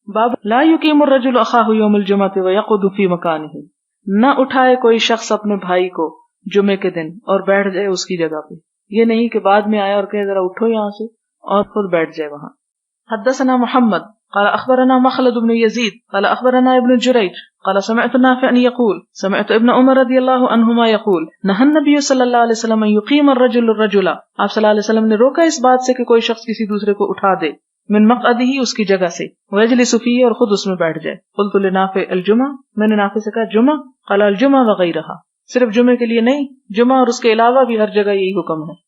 باب لا یقیم الرجل اخاہ یوم الجمعۃ ویقعد فی مکانہ، نہ اٹھائے کوئی شخص اپنے بھائی کو جمعے کے دن اور بیٹھ جائے اس کی جگہ پہ، یہ نہیں کہ بعد میں آیا اور کہے ذرا اٹھو یہاں سے اور خود بیٹھ جائے وہاں۔ حدثنا محمد قال اخبرنا مخلد بن يزيد قال اخبرنا ابن جريج قال سمعت نافعا يقول سمعت ابن عمر رضی اللہ عنہما يقول نهى النبي صلی اللہ علیہ وسلم ان يقيم الرجل الرجل، آپ صلی اللہ علیہ وسلم نے روکا اس بات سے کہ کوئی شخص کسی دوسرے کو اٹھا دے، من مقعدہ اس کی جگہ سے، ويجلس فيه اور خود اس میں بیٹھ جائے۔ قلت لنافع الجمعہ، میں نے نافع سے کہا جمعہ، قال الجمعہ وغیرها، صرف جمعے کے لیے نہیں، جمعہ اور اس کے علاوہ بھی ہر جگہ یہی حکم ہے۔